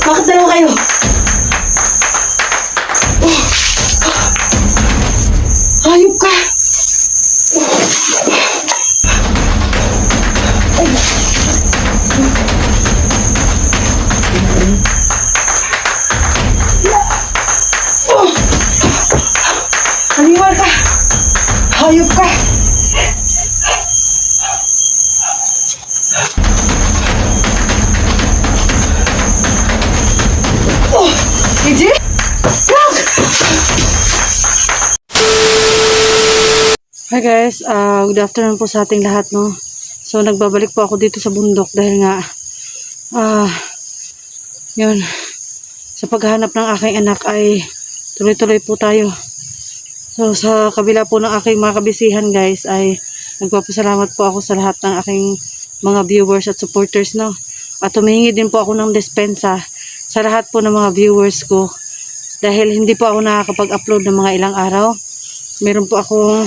Bakit dalawa kayo? Hayop ka! Haliwal ka! Hayop ka! Gigi? Frank! Hi guys, good afternoon po sa ating lahat, no. So nagbabalik po ako dito sa bundok dahil nga yun, sa paghahanap ng aking anak ay tuloy-tuloy po tayo. So sa kabila po ng aking mga kabisihan guys ay nagpapasalamat po ako sa lahat ng aking mga viewers at supporters, no. At humihingi din po ako ng dispensa sa lahat po ng mga viewers ko dahil hindi po ako nakakapag-upload ng mga ilang araw. Meron po akong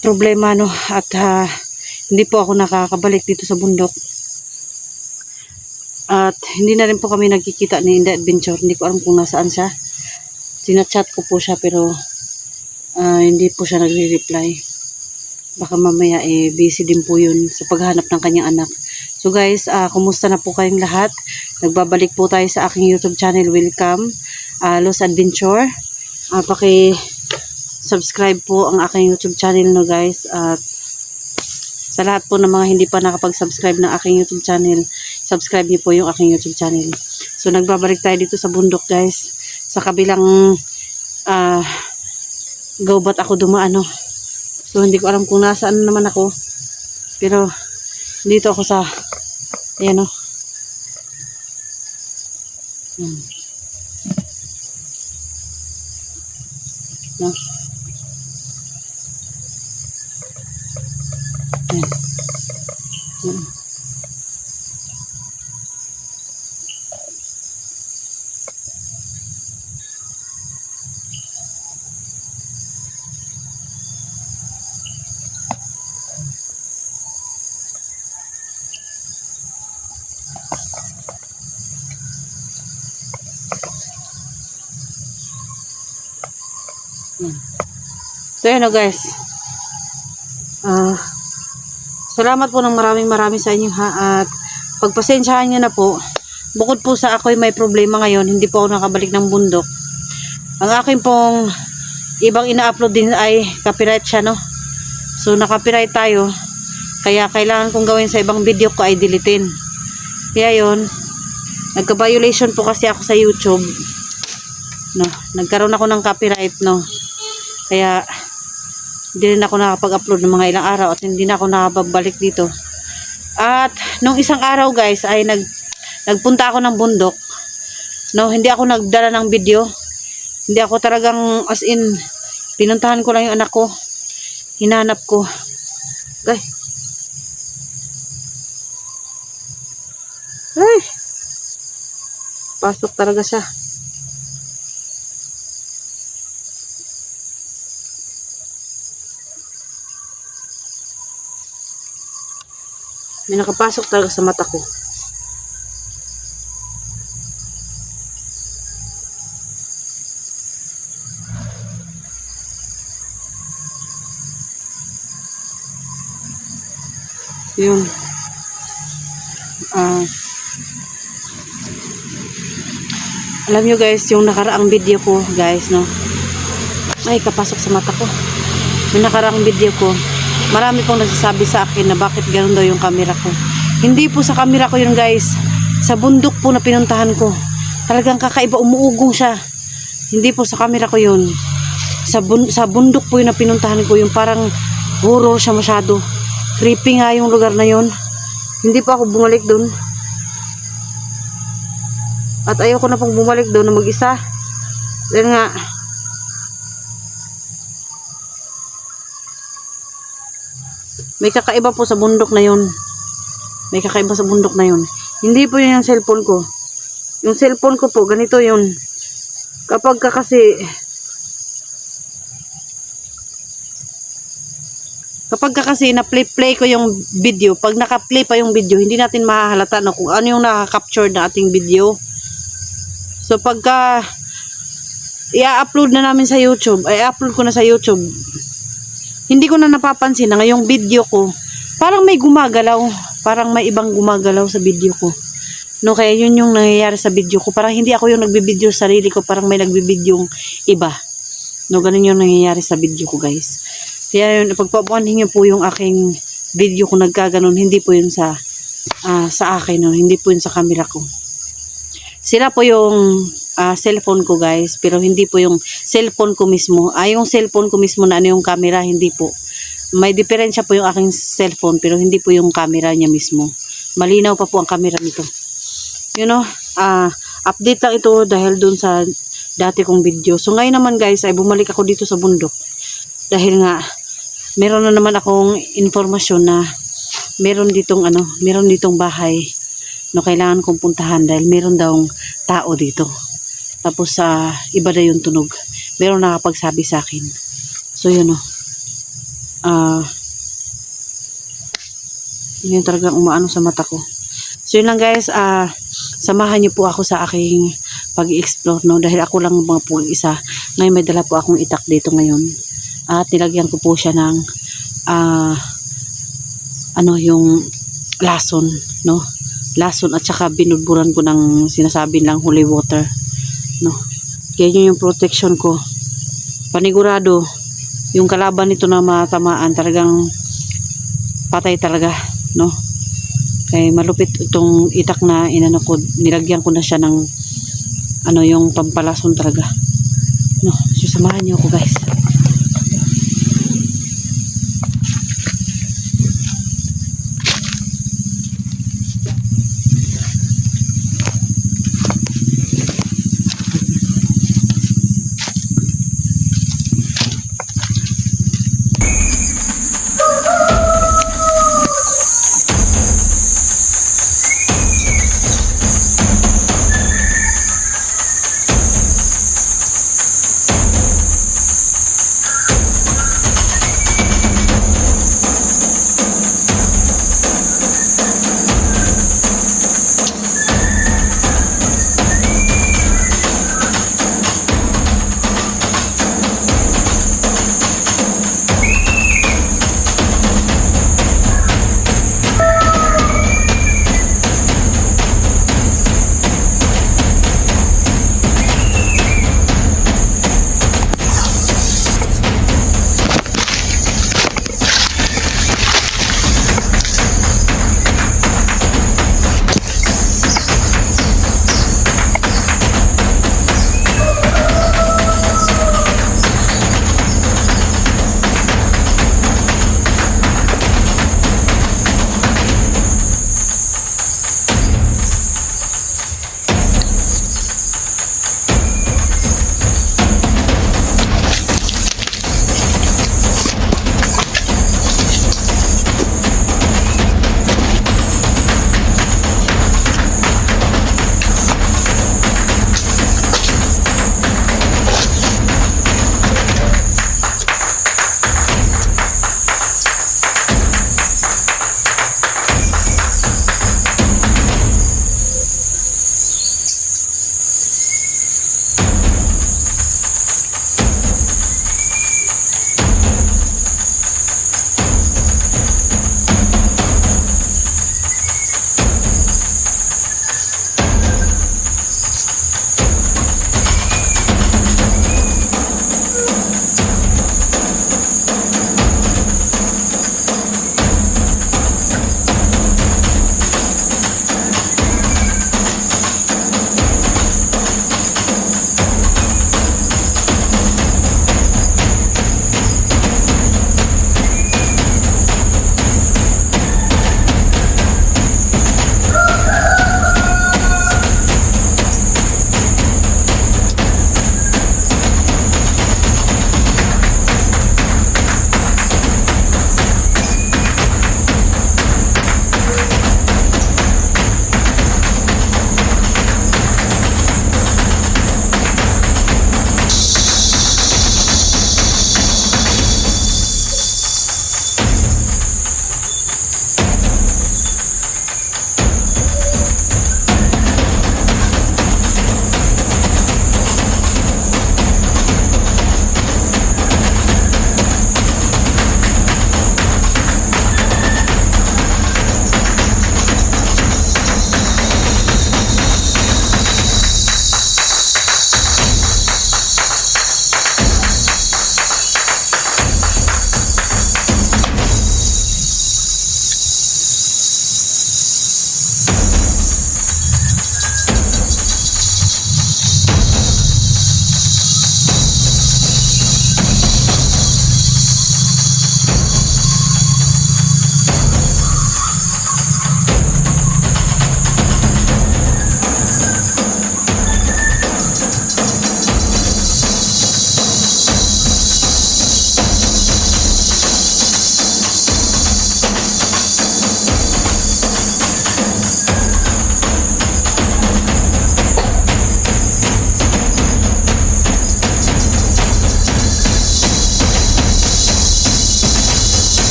problema, no, at hindi po ako nakakabalik dito sa bundok. At hindi na rin po kami nagkikita ni Inday Adventure. Hindi ko alam kung nasaan siya. Sinachat ko po siya pero hindi po siya nagre-reply. Baka mamaya busy din po yun sa paghanap ng kanyang anak. So guys, kumusta na po kayong lahat? Nagbabalik po tayo sa aking YouTube channel. Welcome, Los Adventure. Paki-subscribe po ang aking YouTube channel, no guys. At sa lahat po ng mga hindi pa nakapag-subscribe ng aking YouTube channel, subscribe niyo po yung aking YouTube channel. So nagbabalik tayo dito sa bundok guys. Sa kabilang gawbat ako dumaan, no. So hindi ko alam kung nasaan naman ako. Pero dito ako sa ayan, no. No. Ayan. So yun, no, guys. Salamat po ng maraming sa inyo, ha. At pagpasensyahan nyo na po. Bukod po sa ako'y may problema ngayon, hindi po ako nakabalik ng bundok. Ang akin pong ibang ina-upload din ay copyright siya, no. So na-copyright tayo. Kaya kailangan kong gawin sa ibang video ko ay deletein. Kaya yun, nagka-violation po kasi ako sa YouTube. No, nagkaroon ako ng copyright, no. Kaya hindi rin ako nakapag-upload ng mga ilang araw at hindi na ako nakabalik dito. At nung isang araw guys ay nagpunta ako ng bundok. No, hindi ako nagdala ng video. Hindi ako talagang as in pinuntahan ko lang yung anak ko. Hinanap ko. Ay. Ay. Pasok talaga siya. May nakapasok talaga sa mata ko. Yun. Alam nyo guys, yung nakaraang video ko guys, no. Ay, kapasok sa mata ko. Yung nakaraang video ko, marami pong nagsasabi sa akin na bakit ganoon daw yung camera ko. Hindi po sa camera ko yun guys. Sa bundok po na pinuntahan ko. Talagang kakaiba, umuugong siya. Hindi po sa camera ko yun. Sa bundok po yun na pinuntahan ko. Yung parang horror siya masyado. Creepy nga yung lugar na yun. Hindi po ako bumalik dun. At ayoko na pong bumalik doon na mag-isa. Dahil nga may kakaiba po sa bundok na yun. May kakaiba sa bundok na yun. Hindi po yun yung cellphone ko. Yung cellphone ko po, ganito yun. Kapag ka kasi Kapag kasi na-play ko yung video, pag naka-play pa yung video, hindi natin mahahalata no, kung ano yung naka-capture na ating video. So pagka i-upload na namin sa YouTube, ay upload ko na sa YouTube, hindi ko na napapansin na ngayong video ko, parang may gumagalaw, parang may ibang gumagalaw sa video ko. No, kaya yun yung nangyayari sa video ko. Parang hindi ako yung nagbibideo sa sarili ko, parang may nagbibideo yung iba. No, ganun yung nangyayari sa video ko, guys. Kaya yun, pagpapuanin niyo po yung aking video kung nagkaganon, hindi po yun sa akin, no? Hindi po yun sa camera ko. Sila po yung cellphone ko, guys, pero hindi po yung cellphone ko mismo. Yung cellphone ko mismo na ano yung camera, hindi po. May diferensya po yung aking cellphone, pero hindi po yung camera niya mismo. Malinaw pa po ang camera nito. You know, update lang ito dahil dun sa dati kong video. So ngayon naman, guys, ay bumalik ako dito sa bundok. Dahil nga, meron na naman akong informasyon na meron ditong bahay na kailangan kong puntahan dahil meron daw tao dito. Tapos iba na yung tunog. Meron nakapagsabi sa akin. So yun yun talagang umaano sa mata ko. So yun lang, guys, samahan niyo po ako sa aking pag-explore, no, dahil ako lang mga po isa. Ngayon may dala po akong itak dito ngayon. At nilagyan ko po siya ng yung lason, no? Lason at saka binudburan ko ng sinasabi lang holy water, no? Kaya yun yung protection ko. Panigurado yung kalaban nito na matamaan, talagang patay talaga, no? Kaya malupit itong itak na inano ko, nilagyan ko na siya ng yung pampalason talaga, no? So samahan niyo ako, guys.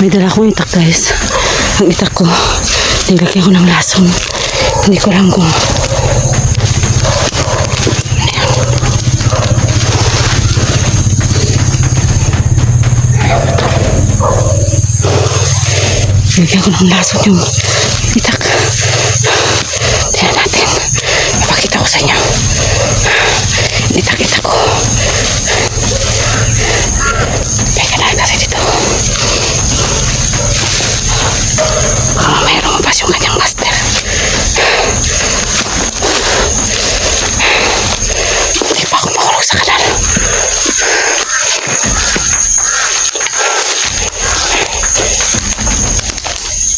May dala akong itak guys. Ang itak ko, nilagyan ko ng lason. Hindi ko alam kung nilagyan ko ng lason yung itak. Tingnan natin. Mapakita ko sa inyo. Itak-itak ko. May kanal kasi dito. Baka mamaya lumabas yung kanyang master. Hindi pa ako makulog sa kanal.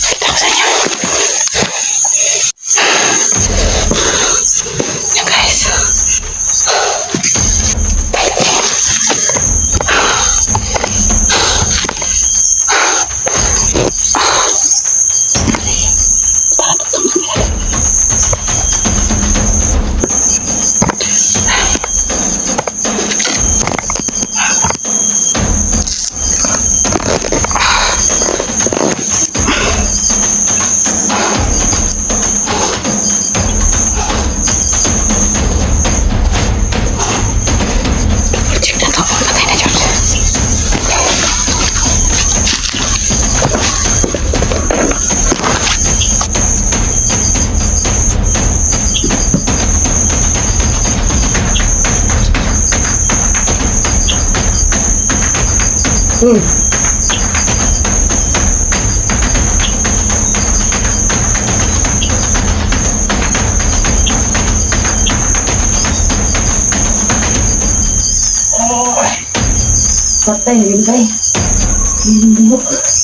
Kita ko sa inyo. Yan guys. Check na to. Patay na George. Patay, yun ba? Yung buhok.